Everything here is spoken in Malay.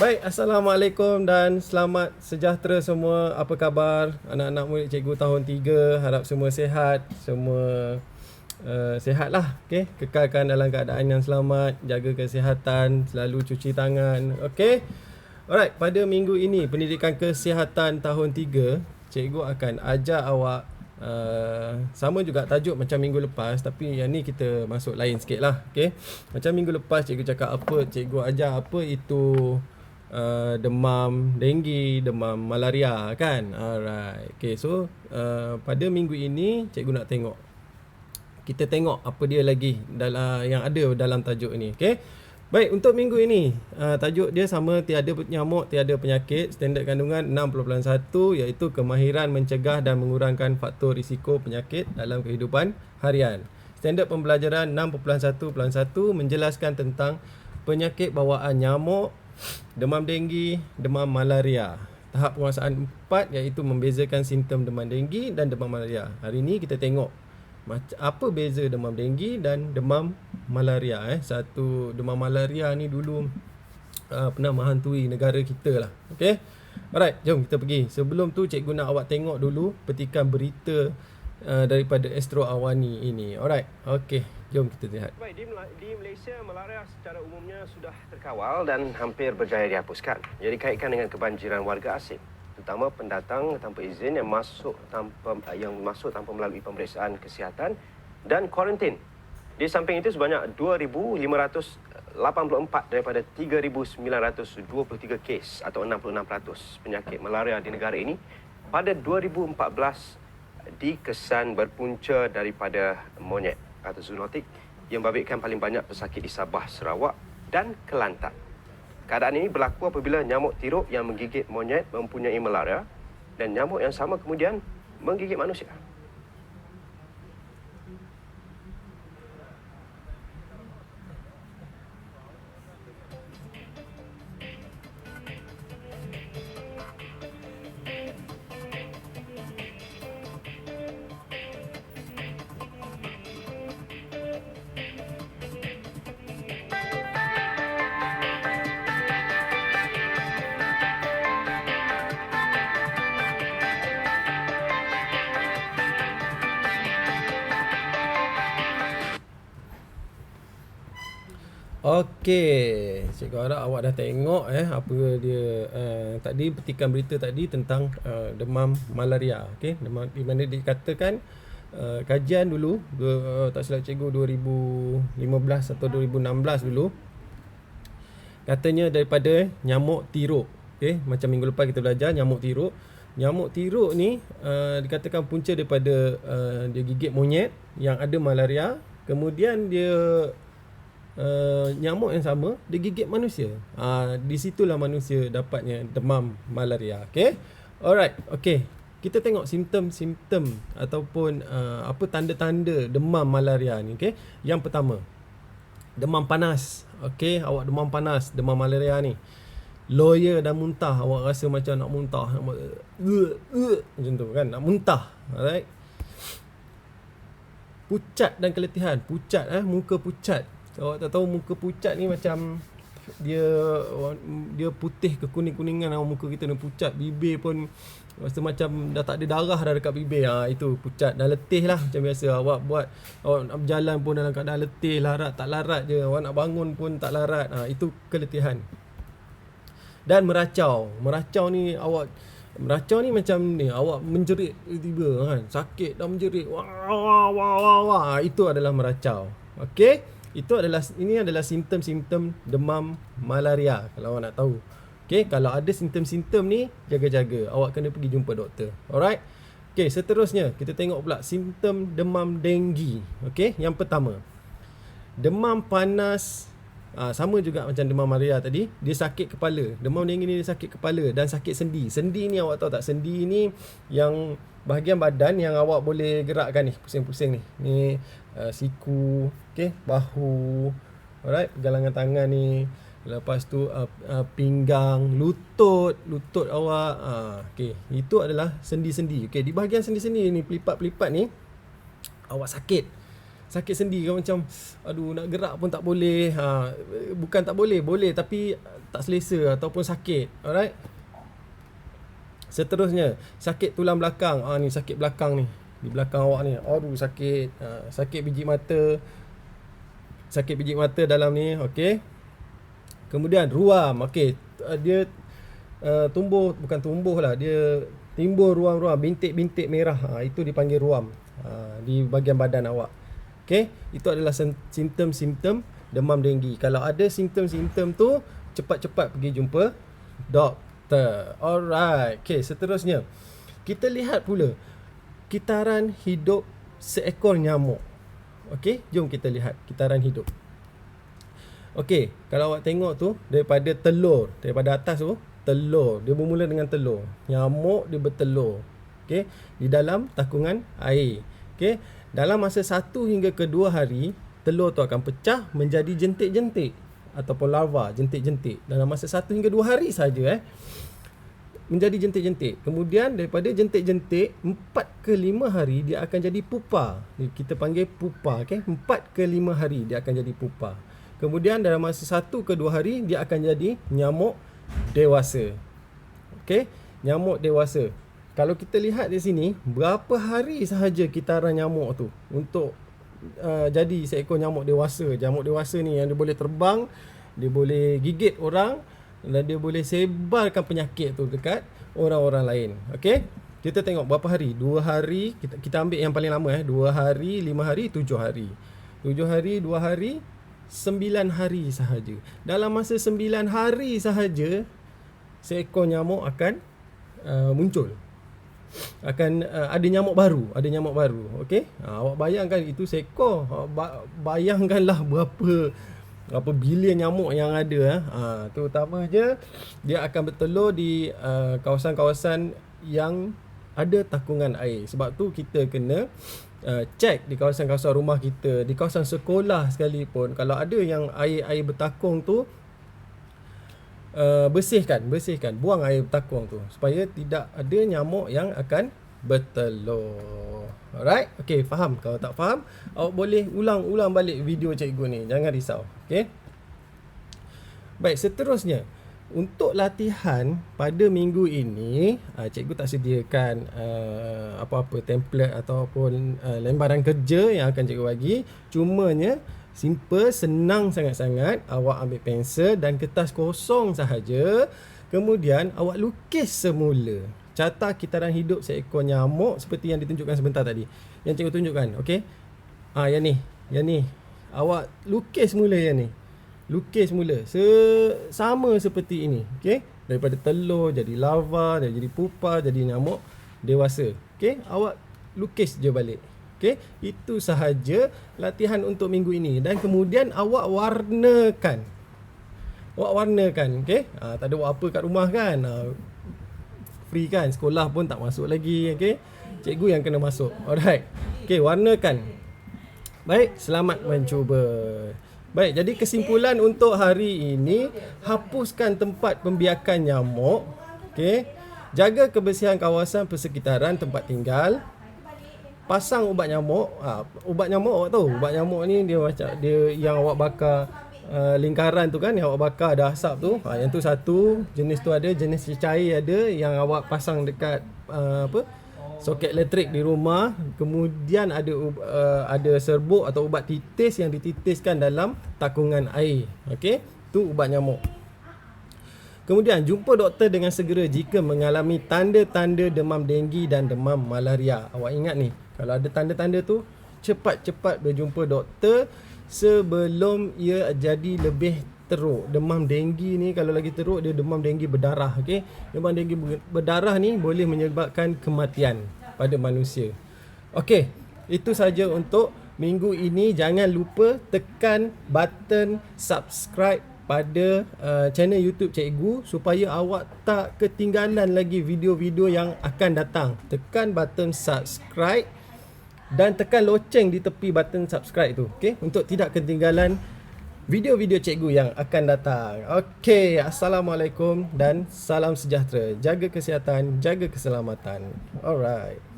Baik, Assalamualaikum dan selamat sejahtera semua. Apa khabar anak-anak murid cikgu tahun 3? Harap semua sihat, semua sihat lah. Okay? Kekalkan dalam keadaan yang selamat, jaga kesihatan, selalu cuci tangan. Okay? Alright, pada minggu ini pendidikan kesihatan tahun 3, cikgu akan ajar awak sama juga tajuk macam minggu lepas, tapi yang ni kita masuk lain sikit lah. Okay? Macam minggu lepas cikgu cakap apa, cikgu ajar apa itu demam denggi, demam malaria kan. Alright. Okay, so pada minggu ini cikgu nak tengok, kita tengok apa dia lagi dalam yang ada dalam tajuk ini. Okay. Baik, untuk minggu ini tajuk dia sama, tiada nyamuk, tiada penyakit. Standard kandungan 6.1 iaitu kemahiran mencegah dan mengurangkan faktor risiko penyakit dalam kehidupan harian. Standard pembelajaran 6.1.1 menjelaskan tentang penyakit bawaan nyamuk, demam denggi, demam malaria. Tahap penguasaan 4 iaitu membezakan simptom demam denggi dan demam malaria. Hari ini kita tengok apa beza demam denggi dan demam malaria. Satu, demam malaria ni dulu pernah menghantui negara kita lah. Okay. Alright, jom kita pergi. Sebelum tu cikgu nak awak tengok dulu petikan berita daripada Astro Awani ini. Alright, okay, jom kita lihat. Baik, di Malaysia, malaria secara umumnya sudah terkawal dan hampir berjaya dihapuskan. Ia dikaitkan dengan kebanjiran warga asing, terutama pendatang tanpa izin yang masuk tanpa melalui pemeriksaan kesihatan dan kuarantin. Di samping itu, sebanyak 2,584 daripada 3,923 kes atau 66% penyakit malaria di negara ini pada 2014 dikesan berpunca daripada monyet atau zoonotik yang membabitkan paling banyak pesakit di Sabah, Sarawak dan Kelantan. Keadaan ini berlaku apabila nyamuk tiruk yang menggigit monyet mempunyai malaria dan nyamuk yang sama kemudian menggigit manusia. Okey, cikgu harap awak dah tengok apa dia tadi petikan berita tadi tentang demam malaria. Okey, demam di mana dikatakan kajian dulu tak silap cikgu 2015 atau 2016 dulu, katanya daripada nyamuk tiruk. Okey, macam minggu lepas kita belajar nyamuk tiruk. Nyamuk tiruk ni dikatakan punca daripada dia gigit monyet yang ada malaria, kemudian dia nyamuk yang sama dia gigit manusia. Di situlah manusia dapatnya demam malaria. Okay. Alright. Okay, kita tengok simptom-simptom ataupun apa tanda-tanda demam malaria ni. Okay. Yang pertama, demam panas. Okay, awak demam panas, demam malaria ni, loya dan muntah. Awak rasa macam nak muntah, macam tu kan, nak muntah. Alright. Pucat dan keletihan. Pucat, muka pucat. Awak tak tahu muka pucat ni macam dia putih ke kuning-kuningan, muka kita ni pucat, bibir pun rasa macam dah tak ada darah dah dekat bibir. Itu pucat dan letih lah macam biasa. Awak nak berjalan pun dalam keadaan letih, larat tak larat je. Awak nak bangun pun tak larat. Itu keletihan. Dan meracau ni macam ni, awak menjerit tiba kan, sakit dan menjerit, wah. Itu adalah meracau. Okey. Ini adalah simptom-simptom demam malaria kalau awak nak tahu. Okey, kalau ada simptom-simptom ni, jaga-jaga, awak kena pergi jumpa doktor. Alright. Okey, seterusnya kita tengok pula simptom demam denggi. Okey, yang pertama, demam panas. Sama juga macam demam malaria tadi, dia sakit kepala. Demam denggi ni dia sakit kepala dan sakit sendi. Sendi ni awak tahu tak? Sendi ni yang bahagian badan yang awak boleh gerakkan ni, pusing-pusing ni. Ni siku, okey, bahu, alright, pergelangan tangan ni. Lepas tu pinggang, lutut awak. Okey, itu adalah sendi-sendi. Okey, di bahagian sendi-sendi ni, pelipat-pelipat ni awak sakit sendi kan, macam aduh nak gerak pun tak boleh. Bukan tak boleh, boleh, tapi tak selesa ataupun sakit. Alright. Seterusnya, sakit tulang belakang. Ni sakit belakang ni. Di belakang awak ni. Aduh sakit. Sakit biji mata. Sakit biji mata dalam ni. Okey. Kemudian ruam. Okey. Dia bukan tumbuh lah. Dia timbul ruam-ruam, bintik-bintik merah. Itu dipanggil ruam. Di bahagian badan awak. Okey. Itu adalah simptom-simptom demam denggi. Kalau ada simptom-simptom tu, cepat-cepat pergi jumpa doktor. Alright. Okay, seterusnya kita lihat pula kitaran hidup seekor nyamuk. Okay, jom kita lihat kitaran hidup. Okay, kalau awak tengok tu, daripada telur, daripada atas tu, telur. Dia bermula dengan telur. Nyamuk dia bertelur. Okay, di dalam takungan air. Okay, dalam masa 1 hingga ke 2 hari, telur tu akan pecah menjadi jentik-jentik ataupun larva, jentik-jentik. Dalam masa 1 hingga 2 hari saja menjadi jentik-jentik. Kemudian daripada jentik-jentik 4 ke 5 hari dia akan jadi pupa. Kita panggil pupa, okey. 4 ke 5 hari dia akan jadi pupa. Kemudian dalam masa 1 ke 2 hari dia akan jadi nyamuk dewasa. Okey, nyamuk dewasa. Kalau kita lihat di sini, berapa hari sahaja kitaran nyamuk tu untuk jadi seekor nyamuk dewasa. Nyamuk dewasa ni yang dia boleh terbang, dia boleh gigit orang dan dia boleh sebarkan penyakit tu dekat orang-orang lain. Okey, kita tengok berapa hari. 2 hari, kita ambil yang paling lama 2 hari, 5 hari, 7 hari. 7 hari, 2 hari, 9 hari sahaja. Dalam masa 9 hari sahaja seekor nyamuk akan muncul. Akan ada nyamuk baru, okey. Awak bayangkan itu seekor, bayangkanlah berapa bilion nyamuk yang ada. Terutamanya dia akan bertelur di kawasan-kawasan yang ada takungan air. Sebab tu kita kena cek di kawasan-kawasan rumah kita, di kawasan sekolah sekalipun, kalau ada yang air bertakung tu, bersihkan, buang air bertakung tu supaya tidak ada nyamuk yang akan bertelur. Alright, okay, faham? Kalau tak faham, awak boleh ulang balik video cikgu ni, jangan risau. Okay, baik, seterusnya untuk latihan pada minggu ini, cikgu tak sediakan apa-apa template ataupun lembaran kerja yang akan cikgu bagi. Cumanya simple, senang sangat-sangat. Awak ambil pensel dan kertas kosong sahaja. Kemudian awak lukis semula carta kitaran hidup seekor nyamuk seperti yang ditunjukkan sebentar tadi, yang cikgu tunjukkan. Okey, yang ni awak lukis mula. Yang ni lukis mula sama seperti ini. Okey, daripada telur jadi larva, jadi pupa, jadi nyamuk dewasa. Okey, awak lukis je balik. Okey, itu sahaja latihan untuk minggu ini. Dan kemudian awak warnakan. Okey, tak ada buat apa kat rumah kan, free kan, sekolah pun tak masuk lagi. Okey, cikgu yang kena masuk. Alright, okey, warnakan. Baik, selamat mencuba. Baik, jadi kesimpulan untuk hari ini, hapuskan tempat pembiakan nyamuk. Okey, jaga kebersihan kawasan persekitaran tempat tinggal. Pasang ubat nyamuk. Ubat nyamuk awak tahu, ubat nyamuk ni dia macam dia yang awak bakar lingkaran tu kan, yang awak bakar ada asap tu. Yang tu satu jenis tu, ada jenis cair ada yang awak pasang dekat soket elektrik di rumah. Kemudian ada serbuk atau ubat titis yang dititiskan dalam takungan air. Okey, tu ubat nyamuk. Kemudian jumpa doktor dengan segera jika mengalami tanda-tanda demam denggi dan demam malaria. Awak ingat ni, kalau ada tanda-tanda tu, cepat-cepat berjumpa doktor sebelum ia jadi lebih teruk. Demam denggi ni kalau lagi teruk, dia demam denggi berdarah. Okey, demam denggi berdarah ni boleh menyebabkan kematian pada manusia. Okey, itu saja untuk minggu ini. Jangan lupa tekan button subscribe pada channel YouTube Cikgu supaya awak tak ketinggalan lagi video-video yang akan datang. Tekan button subscribe dan tekan loceng di tepi button subscribe tu, okey, untuk tidak ketinggalan video-video cikgu yang akan datang. Okey, assalamualaikum dan salam sejahtera. Jaga kesihatan, jaga keselamatan. Alright.